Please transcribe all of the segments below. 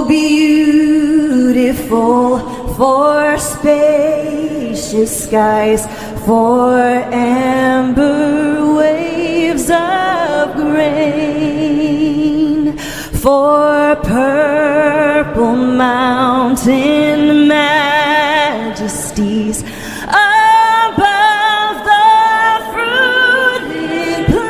beautiful for spacious skies, for amber waves of grain, for purple mountain majesties above the fruited plain.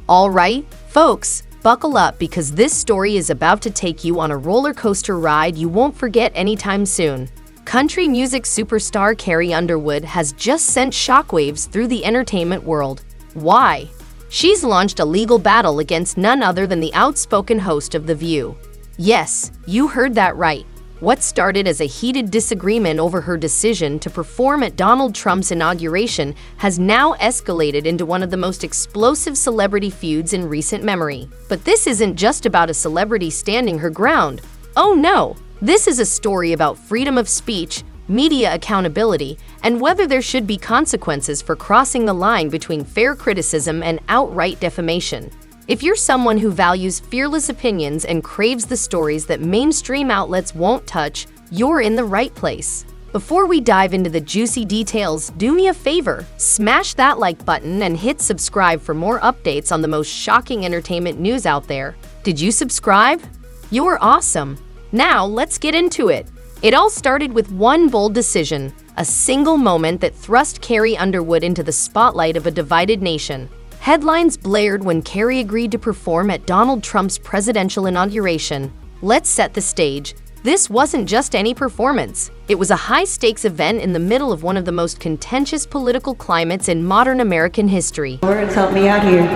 All right, folks, buckle up because this story is about to take you on a roller coaster ride you won't forget anytime soon. Country music superstar Carrie Underwood has just sent shockwaves through the entertainment world. Why? She's launched a legal battle against none other than the outspoken host of The View. Yes, you heard that right. What started as a heated disagreement over her decision to perform at Donald Trump's inauguration has now escalated into one of the most explosive celebrity feuds in recent memory. But this isn't just about a celebrity standing her ground. Oh no, this is a story about freedom of speech, media accountability, and whether there should be consequences for crossing the line between fair criticism and outright defamation. If you're someone who values fearless opinions and craves the stories that mainstream outlets won't touch, you're in the right place. Before we dive into the juicy details, do me a favor, smash that like button and hit subscribe for more updates on the most shocking entertainment news out there. Did you subscribe? You're awesome. Now let's get into it. It all started with one bold decision, a single moment that thrust Carrie Underwood into the spotlight of a divided nation. Headlines blared when Carrie agreed to perform at Donald Trump's presidential inauguration. Let's set the stage. This wasn't just any performance. It was a high-stakes event in the middle of one of the most contentious political climates in modern American history. Words help me out here.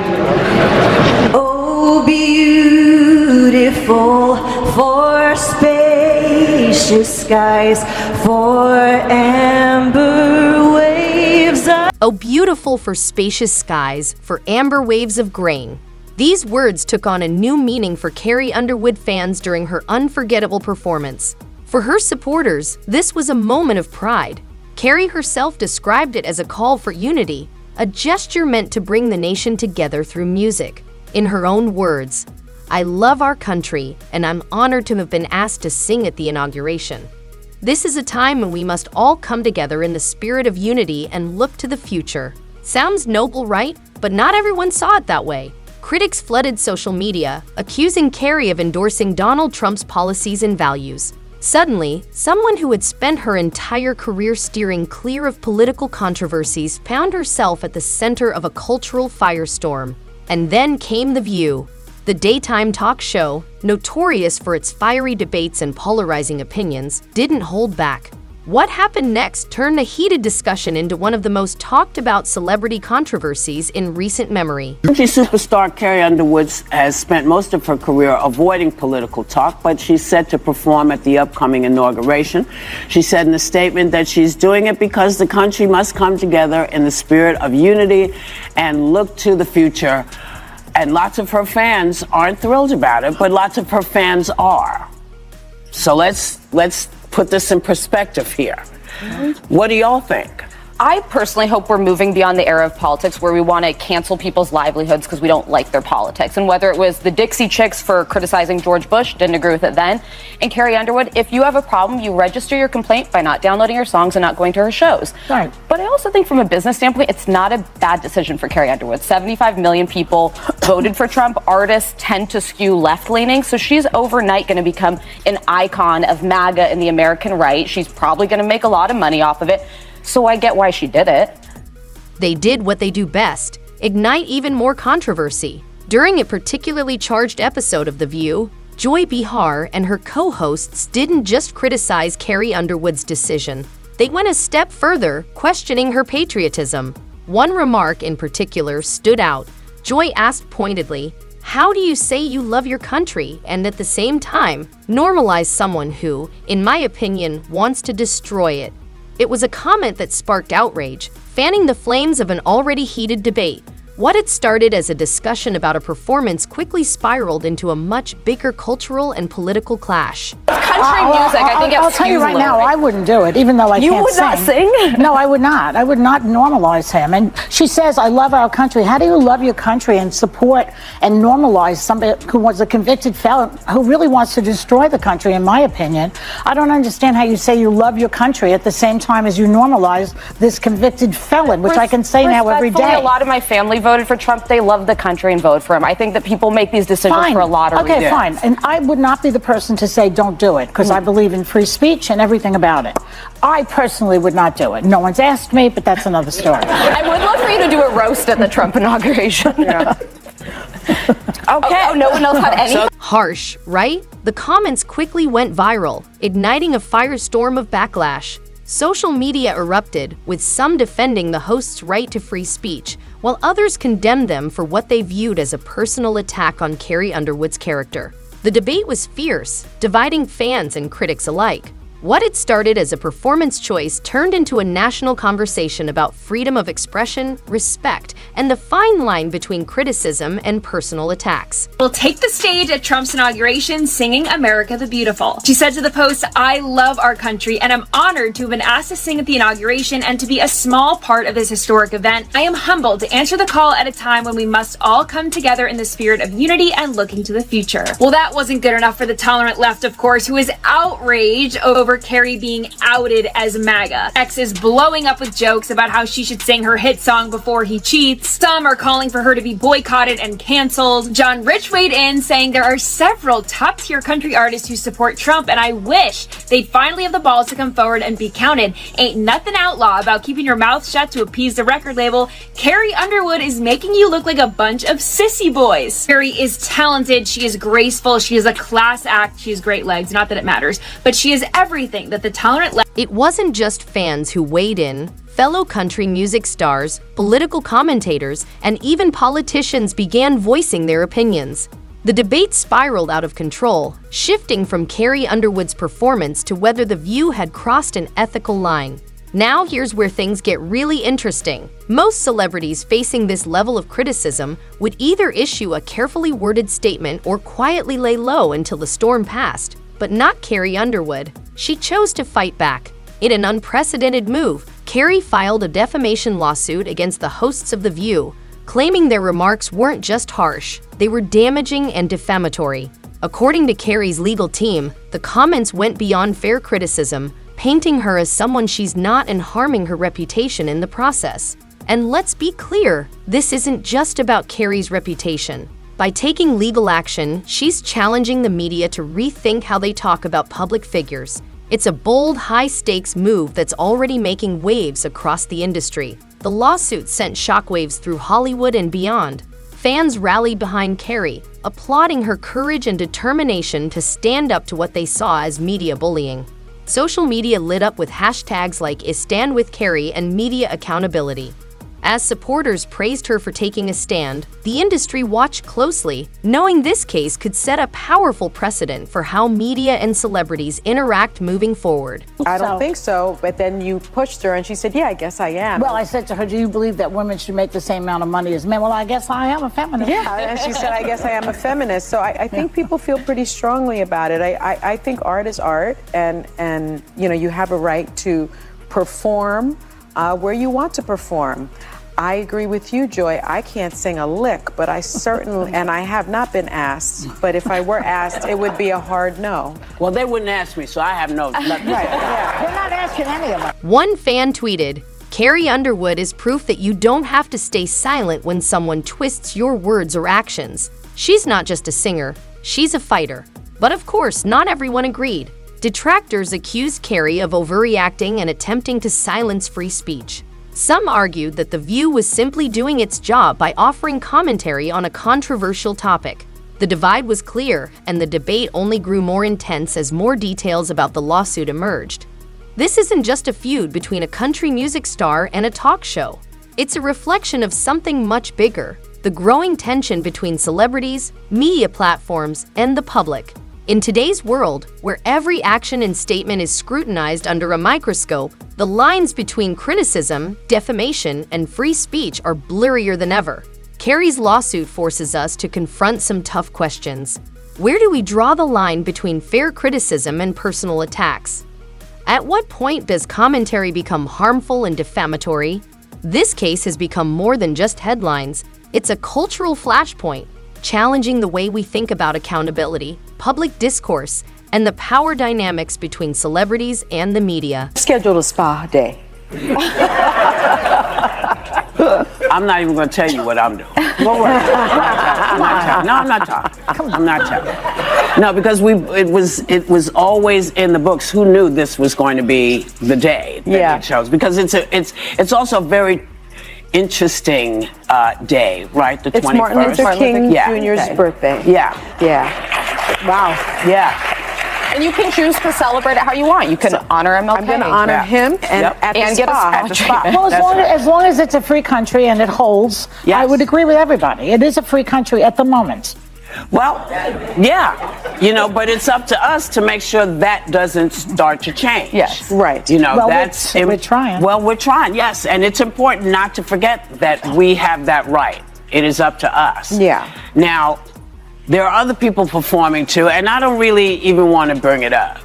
Oh, beautiful for spacious skies, for amber waves of... Oh, beautiful for spacious skies, for amber waves of grain. These words took on a new meaning for Carrie Underwood fans during her unforgettable performance. For her supporters, this was a moment of pride. Carrie herself described it as a call for unity, a gesture meant to bring the nation together through music. In her own words, "I love our country, and I'm honored to have been asked to sing at the inauguration. This is a time when we must all come together in the spirit of unity and look to the future." Sounds noble, right? But not everyone saw it that way. Critics flooded social media, accusing Carrie of endorsing Donald Trump's policies and values. Suddenly, someone who had spent her entire career steering clear of political controversies found herself at the center of a cultural firestorm. And then came The View. The daytime talk show, notorious for its fiery debates and polarizing opinions, didn't hold back. What happened next turned a heated discussion into one of the most talked-about celebrity controversies in recent memory. Country superstar Carrie Underwood has spent most of her career avoiding political talk, but she's set to perform at the upcoming inauguration. She said in a statement that she's doing it because the country must come together in the spirit of unity and look to the future. And lots of her fans aren't thrilled about it, but lots of her fans are. So let's put this in perspective here. What do y'all think? I personally hope we're moving beyond the era of politics where we want to cancel people's livelihoods because we don't like their politics. And whether it was the Dixie Chicks for criticizing George Bush, didn't agree with it then, and Carrie Underwood, if you have a problem, you register your complaint by not downloading her songs and not going to her shows. Right. But I also think from a business standpoint, it's not a bad decision for Carrie Underwood. 75 million people voted for Trump. Artists tend to skew left-leaning, so she's overnight going to become an icon of MAGA and the American right. She's probably going to make a lot of money off of it. So I get why she did it. They did what they do best, ignite even more controversy. During a particularly charged episode of The View, Joy Behar and her co-hosts didn't just criticize Carrie Underwood's decision. They went a step further, questioning her patriotism. One remark in particular stood out. Joy asked pointedly, "How do you say you love your country and at the same time normalize someone who, in my opinion, wants to destroy it?" It was a comment that sparked outrage, fanning the flames of an already heated debate. What had started as a discussion about a performance quickly spiraled into a much bigger cultural and political clash. It's kind music, I think I'll tell you skews a right little now, bit. I wouldn't do it, even though I You can't would sing. not sing? No, I would not. I would not normalize him. And she says, I love our country. How do you love your country and support and normalize somebody who was a convicted felon who really wants to destroy the country, in my opinion? I don't understand how you say you love your country at the same time as you normalize this convicted felon, which I can say now every Respectfully, day. a lot of my family voted for Trump. They love the country and vote for him. I think that people make these decisions for a lot of reasons. Okay, fine. And I would not be the person to say don't do it, because I believe in free speech and everything about it. I personally would not do it. No one's asked me, but that's another story. I would love for you to do a roast at the Trump inauguration. Okay. Oh, no one else had any? Harsh, right? The comments quickly went viral, igniting a firestorm of backlash. Social media erupted, with some defending the host's right to free speech, while others condemned them for what they viewed as a personal attack on Carrie Underwood's character. The debate was fierce, dividing fans and critics alike. What had started as a performance choice turned into a national conversation about freedom of expression, respect, and the fine line between criticism and personal attacks. Will take the stage at Trump's inauguration singing America the Beautiful. She said to the Post, I love our country and I'm honored to have been asked to sing at the inauguration and to be a small part of this historic event. I am humbled to answer the call at a time when we must all come together in the spirit of unity and looking to the future. Well, that wasn't good enough for the tolerant left, of course, who is outraged over Carrie being outed as MAGA. X is blowing up with jokes about how she should sing her hit song Before He Cheats. Some are calling for her to be boycotted and canceled. John Rich weighed in, saying there are several top-tier country artists who support Trump, and I wish they'd finally have the balls to come forward and be counted. Ain't nothing outlaw about keeping your mouth shut to appease the record label. Carrie Underwood is making you look like a bunch of sissy boys. Carrie is talented, she is graceful, she is a class act, she has great legs, not that it matters, but she is everything that the tolerant left. It wasn't just fans who weighed in. Fellow country music stars, political commentators, and even politicians began voicing their opinions. The debate spiraled out of control, shifting from Carrie Underwood's performance to whether the view had crossed an ethical line. Now here's where things get really interesting. Most celebrities facing this level of criticism would either issue a carefully worded statement or quietly lay low until the storm passed. But not Carrie Underwood. She chose to fight back. In an unprecedented move, Carrie filed a defamation lawsuit against the hosts of The View, claiming their remarks weren't just harsh, they were damaging and defamatory. According to Carrie's legal team, the comments went beyond fair criticism, painting her as someone she's not and harming her reputation in the process. And let's be clear, this isn't just about Carrie's reputation. By taking legal action, she's challenging the media to rethink how they talk about public figures. It's a bold, high-stakes move that's already making waves across the industry. The lawsuit sent shockwaves through Hollywood and beyond. Fans rallied behind Carrie, applauding her courage and determination to stand up to what they saw as media bullying. Social media lit up with hashtags like #IsStandWithCarrie and media accountability. As supporters praised her for taking a stand, the industry watched closely, knowing this case could set a powerful precedent for how media and celebrities interact moving forward. I don't think so, but then you pushed her and she said, yeah, I guess I am. Well, I said to her, do you believe that women should make the same amount of money as men? Well, I guess I am a feminist. Yeah, and she said, I guess I am a feminist. So I think people feel pretty strongly about it. I think art is art, and you know, you have a right to perform where you want to perform. I agree with you, Joy. I can't sing a lick, but I certainly, and I have not been asked, but if I were asked, it would be a hard no. Well, they wouldn't ask me, so I have nothing to say. Yeah, they're not asking any of us. One fan tweeted, Carrie Underwood is proof that you don't have to stay silent when someone twists your words or actions. She's not just a singer, she's a fighter. But of course, not everyone agreed. Detractors accused Carrie of overreacting and attempting to silence free speech. Some argued that The View was simply doing its job by offering commentary on a controversial topic. The divide was clear, and the debate only grew more intense as more details about the lawsuit emerged. This isn't just a feud between a country music star and a talk show. It's a reflection of something much bigger, the growing tension between celebrities, media platforms, and the public. In today's world, where every action and statement is scrutinized under a microscope, the lines between criticism, defamation, and free speech are blurrier than ever. Carrie's lawsuit forces us to confront some tough questions. Where do we draw the line between fair criticism and personal attacks? At what point does commentary become harmful and defamatory? This case has become more than just headlines. It's a cultural flashpoint, challenging the way we think about accountability, public discourse, and the power dynamics between celebrities and the media. Schedule a spa day. I'm not even going to tell you what I'm doing. Don't worry. I'm not talking. No, because it was always in the books. Who knew this was going to be the day that it chose? Because it's also a very interesting day, right? The 21st. It's Martin Luther King Jr.'s birthday. Yeah. Wow. Yeah. And you can choose to celebrate it how you want. You can honor MLK. I'm going to honor him and at the get a spa. spa treatment. Well, as long as it's a free country and it holds, I would agree with everybody. It is a free country at the moment. Well, yeah, but it's up to us to make sure that doesn't start to change. Yes, right. Well, we're trying. Well, we're trying, yes, and it's important not to forget that we have that right. It is up to us. Yeah. Now, there are other people performing too, and I don't really even want to bring it up.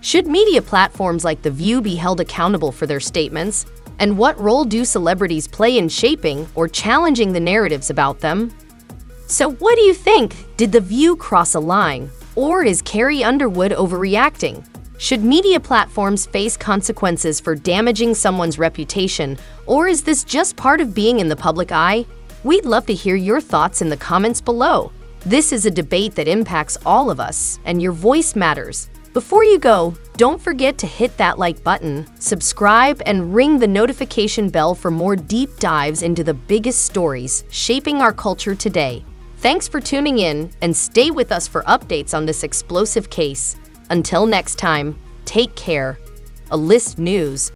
Should media platforms like The View be held accountable for their statements? And what role do celebrities play in shaping or challenging the narratives about them? So what do you think? Did The View cross a line? Or is Carrie Underwood overreacting? Should media platforms face consequences for damaging someone's reputation? Or is this just part of being in the public eye? We'd love to hear your thoughts in the comments below. This is a debate that impacts all of us, and your voice matters. Before you go, don't forget to hit that like button, subscribe, and ring the notification bell for more deep dives into the biggest stories shaping our culture today. Thanks for tuning in, and stay with us for updates on this explosive case. Until next time, take care. A List News.